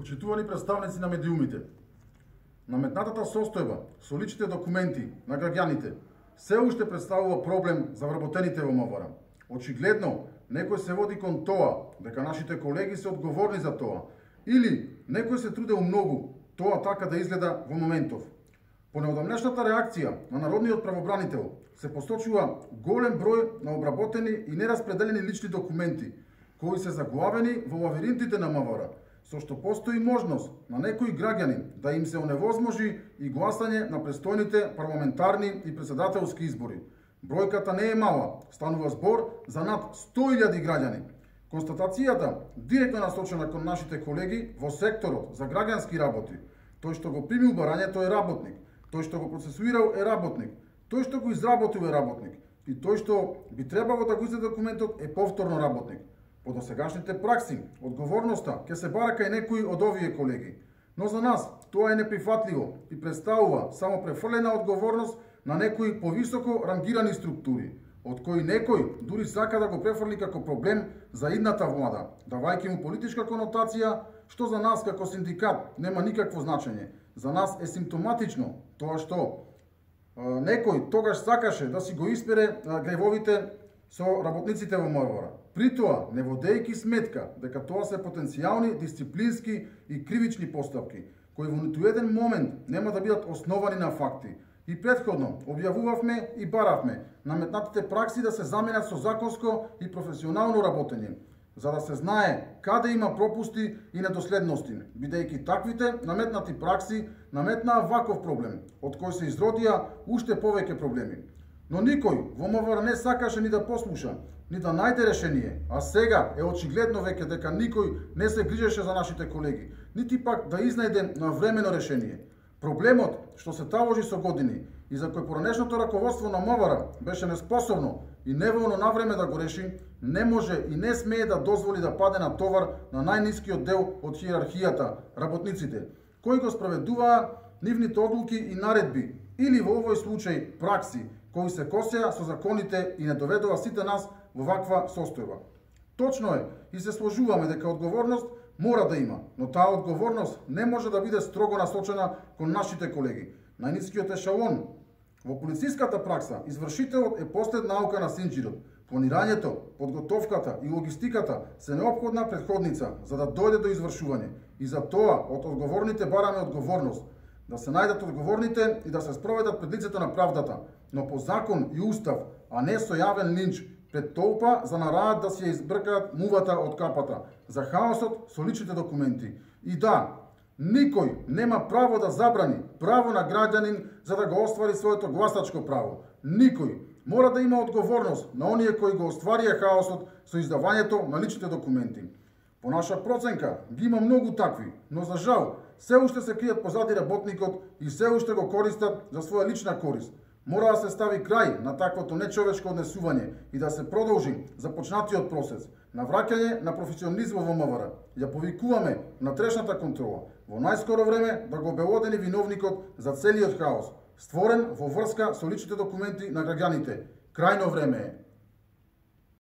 Почитувани представници на медиумите, наметнатата состојба со личните документи на граѓаните се уште представува проблем за вработените во МВР. Очигледно, некој се води кон тоа дека нашите колеги се одговорни за тоа, или некој се трудел многу тоа така да изгледа во моментов. По неодамнешната реакција на народниот правобранител се посочува голем број на обработени и нераспределени лични документи, кои се заглавени во лавиринтите на МВР, со што постои можност на некој граѓанин да им се оневозможи и гласање на престојните парламентарни и претседателски избори. Бројката не е мала, станува збор за над 100.000 граѓани. Констатацијата директно насочена кон нашите колеги во секторот за граѓански работи. Тој што го примил барањето е работник, тој што го процесуирал е работник, тој што го изработил е работник и тој што би требало да го издаде документот е повторно работник. По досегашните пракси, одговорноста ќе се бара кај некои од овие колеги. Но за нас тоа е неприфатливо и представува само префрлена одговорност на некои повисоко рангирани структури, од кои некој дури сака да го префрли како проблем за идната влада, давајќи му политичка конотација, што за нас како синдикат нема никакво значење. За нас е симптоматично тоа што некој тогаш сакаше да си го испере гревовите со работниците во МВР. При тоа, не водејќи сметка дека тоа се потенцијални дисциплински и кривични постапки, кои во ниту еден момент нема да бидат основани на факти. И претходно објавувавме и баравме наметнатите пракси да се заменат со законско и професионално работење, за да се знае каде има пропусти и недоследности, бидејќи таквите наметнати пракси наметнаа ваков проблем, од кој се изродија уште повеќе проблеми. Но никој во МВР не сакаше ни да послуша, ни да најде решение, а сега е очигледно веќе дека никој не се грижеше за нашите колеги, нити пак да изнајде навремено решение. Проблемот што се таложи со години и за кој поранешното раководство на МВР беше неспособно и неволно навреме да го реши, не може и не смее да дозволи да паде на товар на најнискиот дел од хиерархијата, работниците, кои го спроведуваа нивните одлуки и наредби, или во овој случај пракси, кои се косеа со законите и не доведува сите нас во ваква состојба. Точно е и се сложуваме дека одговорност мора да има, но таа одговорност не може да биде строго насочена кон нашите колеги. Најнискиот ешалон во полициската пракса, извршителот е послед наука на синџирот. Планирањето, подготовката и логистиката се неопходна претходница за да дојде до извршување. И за тоа од одговорните бараме одговорност, да се најдат одговорните и да се спроведат пред лицето на правдата, но по закон и устав, а не со јавен линч пред толпа за нараат да си ја избркаат мувата од капата, за хаосот со личните документи. И да, никој нема право да забрани право на граѓанин за да го оствари своето гласачко право. Никој мора да има одговорност на оние кои го остварија хаосот со издавањето на личните документи. По наша проценка ги има многу такви, но за жал се уште се кријат позади работникот и се уште го користат за своја лична корист. Мора да се стави крај на таквото нечовечко однесување и да се продолжи започнатиот процес на враќање на професионализмот во МВР. Ја повикуваме на трешната контрола во најскоро време да го обелодени виновникот за целиот хаос, створен во врска со личните документи на граѓаните. Крајно време е.